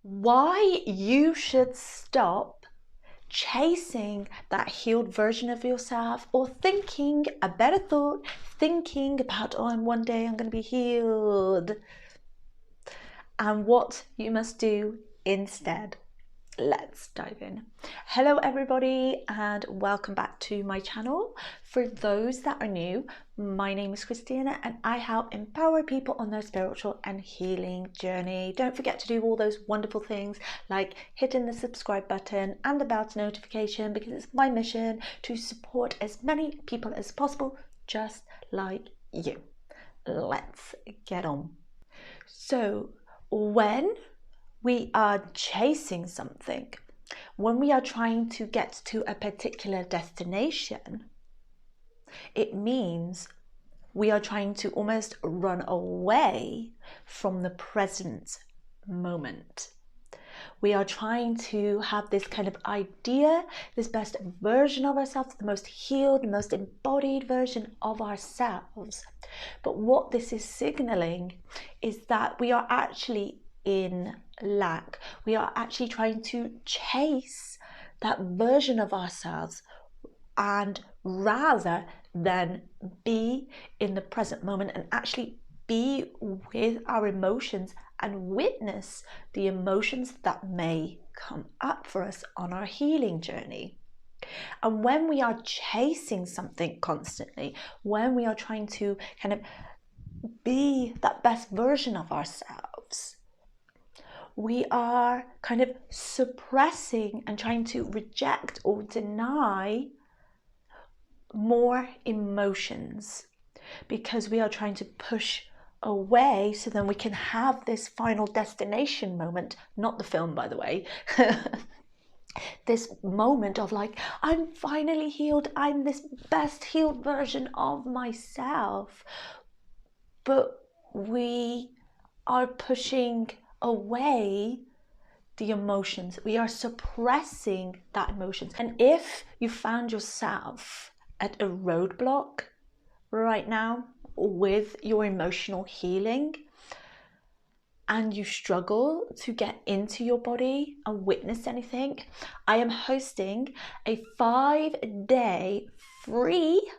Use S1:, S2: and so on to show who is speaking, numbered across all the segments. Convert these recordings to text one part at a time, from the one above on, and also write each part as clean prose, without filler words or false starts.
S1: why you should stop chasing that healed version of yourself, or thinking a better thought, thinking about, oh, one day I'm going to be healed, and what you must do instead. Let's dive in. Hello everybody, and welcome back to my channel. For those that are new, my name is Kristina and I help empower people on their spiritual and healing journey. Don't forget to do all those wonderful things like hitting the subscribe button and the bell to notification, because it's my mission to support as many people as possible just like you. Let's get on. So when we are chasing something, when we are trying to get to a particular destination, it means we are trying to almost run away from the present moment. We are trying to have this kind of idea, this best version of ourselves, the most healed, most embodied version of ourselves. But what this is signaling is that we are actually in lack. We are actually trying to chase that version of ourselves, and rather than be in the present moment and actually be with our emotions and witness the emotions that may come up for us on our healing journey. And when we are chasing something constantly, when we are trying to kind of be that best version of ourselves, we are kind of suppressing and trying to reject or deny more emotions, because we are trying to push away so then we can have this final destination moment, not the film by the way, this moment of like, I'm finally healed, I'm this best healed version of myself. But we are pushing away the emotions. We are suppressing that emotions. And if you found yourself at a roadblock right now with your emotional healing, and you struggle to get into your body and witness anything, I am hosting a 5-day free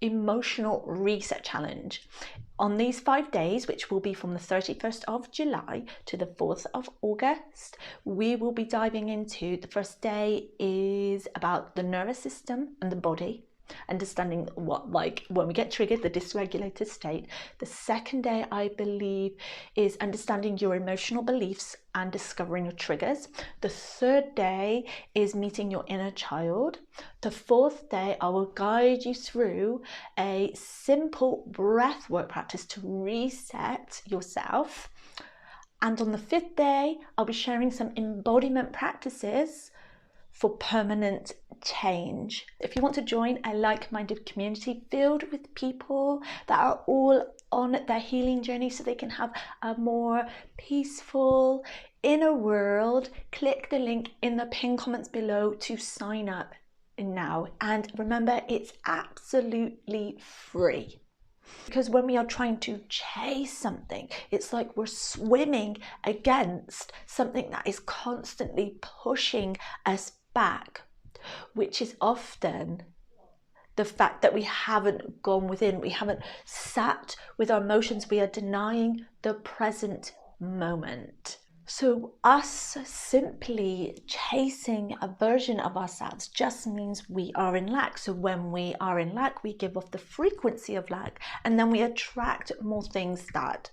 S1: emotional reset challenge. On these 5 days, which will be from the 31st of July to the 4th of August, we will be diving into, the first day is about the nervous system and the body, understanding what, like, when we get triggered, the dysregulated state. The second day, I believe, is understanding your emotional beliefs and discovering your triggers. The third day is meeting your inner child. The fourth day, I will guide you through a simple breath work practice to reset yourself. And on the 5th day, I'll be sharing some embodiment practices for permanent change. If you want to join a like-minded community filled with people that are all on their healing journey so they can have a more peaceful inner world, click the link in the pinned comments below to sign up now. And remember, it's absolutely free. Because when we are trying to chase something, it's like we're swimming against something that is constantly pushing us back, which is often the fact that we haven't gone within, we haven't sat with our emotions, we are denying the present moment. So us simply chasing a version of ourselves just means we are in lack. So when we are in lack, we give off the frequency of lack, and then we attract more things that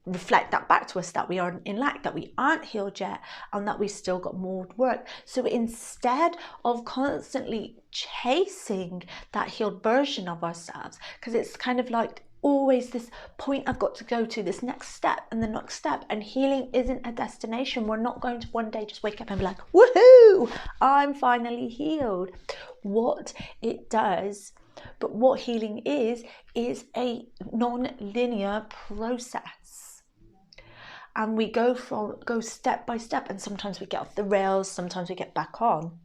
S1: reflect that back to us, that we are in lack, that we aren't healed yet, and that we still got more work. So instead of constantly chasing that healed version of ourselves, because it's kind of like always this point I've got to go to, this next step and the next step, and healing isn't a destination. We're not going to one day just wake up and be like, woohoo, I'm finally healed. What it does, but what healing is a non-linear process. And we go step by step, and sometimes we get off the rails, sometimes we get back on.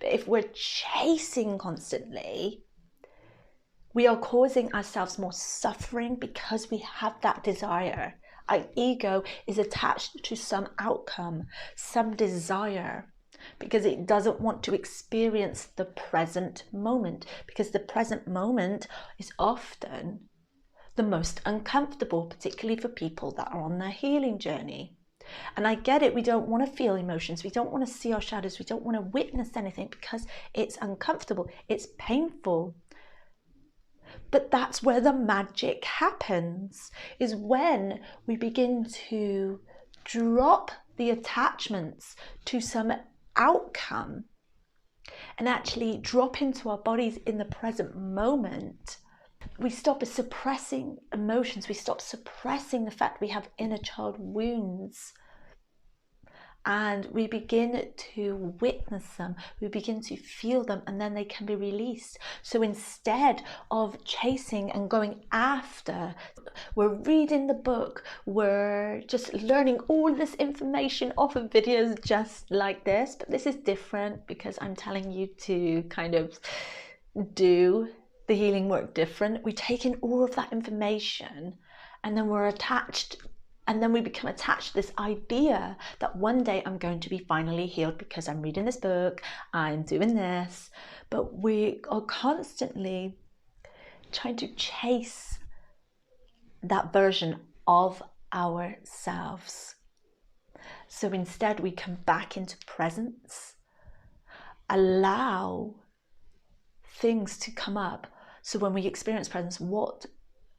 S1: But if we're chasing constantly, we are causing ourselves more suffering, because we have that desire. Our ego is attached to some outcome, some desire, because it doesn't want to experience the present moment, because the present moment is often the most uncomfortable, particularly for people that are on their healing journey. And I get it, we don't want to feel emotions, we don't want to see our shadows, we don't want to witness anything because it's uncomfortable, it's painful. But that's where the magic happens, is when we begin to drop the attachments to some outcome and actually drop into our bodies in the present moment. We stop suppressing emotions, we stop suppressing the fact we have inner child wounds, and we begin to witness them, we begin to feel them, and then they can be released. So instead of chasing and going after, we're reading the book, we're just learning all this information off of videos just like this, but this is different because I'm telling you to kind of do the healing work different. We take in all of that information, and then we're attached, and then we become attached to this idea that one day I'm going to be finally healed because I'm reading this book, I'm doing this. But we are constantly trying to chase that version of ourselves. So instead we come back into presence, allow things to come up. So when we experience presence, what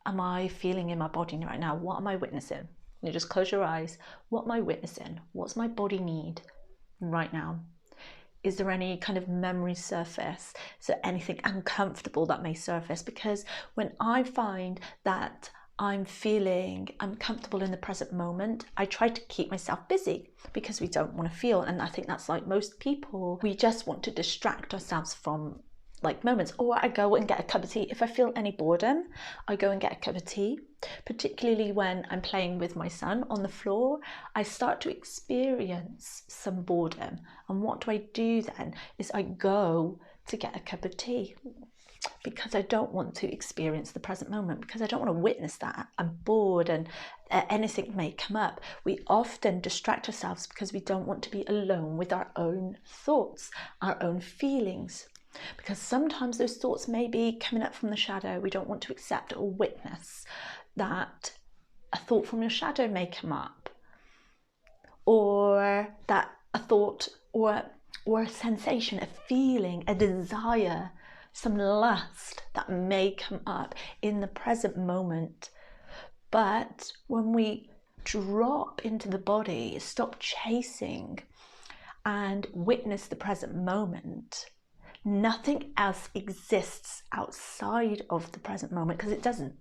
S1: am I feeling in my body right now? What am I witnessing? You just close your eyes. What am I witnessing? What's my body need right now? Is there any kind of memory surface? Is there anything uncomfortable that may surface? Because when I find that I'm feeling uncomfortable in the present moment, I try to keep myself busy because we don't want to feel. And I think that's like most people. We just want to distract ourselves from like moments. Or I go and get a cup of tea. If I feel any boredom, I go and get a cup of tea. Particularly when I'm playing with my son on the floor, I start to experience some boredom. And what do I do then? Is I go to get a cup of tea, because I don't want to experience the present moment, because I don't want to witness that. I'm bored and anything may come up. We often distract ourselves because we don't want to be alone with our own thoughts, our own feelings. Because sometimes those thoughts may be coming up from the shadow. We don't want to accept or witness that a thought from your shadow may come up, or that a thought or a sensation, a feeling, a desire, some lust that may come up in the present moment. But when we drop into the body, stop chasing and witness the present moment, nothing else exists outside of the present moment, because it doesn't.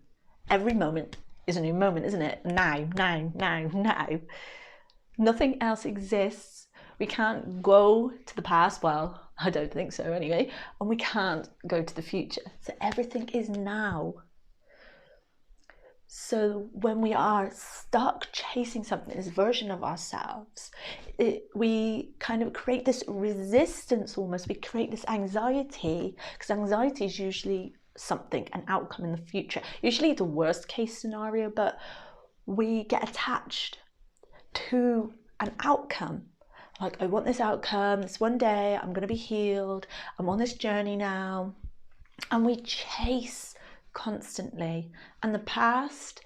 S1: Every moment is a new moment, isn't it? Now. Nothing else exists. We can't go to the past. Well, I don't think so anyway. And we can't go to the future. So everything is now. So when we are stuck chasing something, this version of ourselves, we kind of create this resistance almost. We create this anxiety, because anxiety is usually something, an outcome in the future. Usually the worst case scenario, but we get attached to an outcome. Like, I want this outcome, this one day I'm going to be healed, I'm on this journey now. And we chase constantly, and the past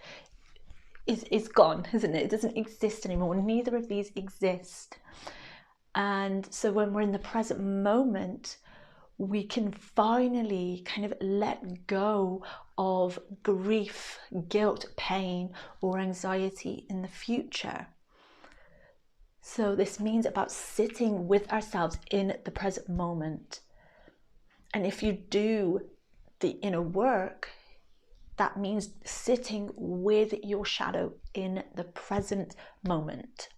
S1: is gone, isn't it? It doesn't exist anymore. Neither of these exist. And so when we're in the present moment, we can finally kind of let go of grief, guilt, pain, or anxiety in the future. So this means about sitting with ourselves in the present moment. And if you do the inner work, that means sitting with your shadow in the present moment.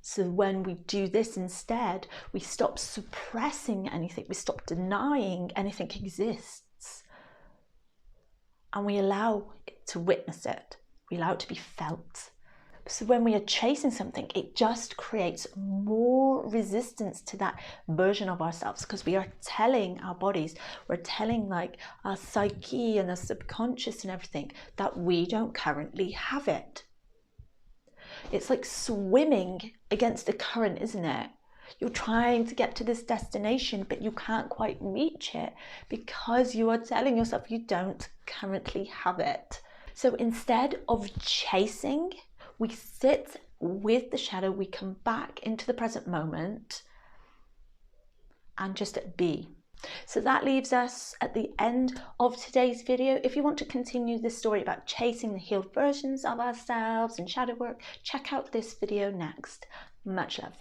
S1: So when we do this instead, we stop suppressing anything, we stop denying anything exists, and we allow it to witness it. We allow it to be felt. So when we are chasing something, it just creates more resistance to that version of ourselves, because we are telling our bodies, we're telling like our psyche and our subconscious and everything that we don't currently have it. It's like swimming against the current, isn't it? You're trying to get to this destination, but you can't quite reach it because you are telling yourself you don't currently have it. So instead of chasing, we sit with the shadow, we come back into the present moment and just be. So that leaves us at the end of today's video. If you want to continue this story about chasing the healed versions of ourselves and shadow work, check out this video next. Much love.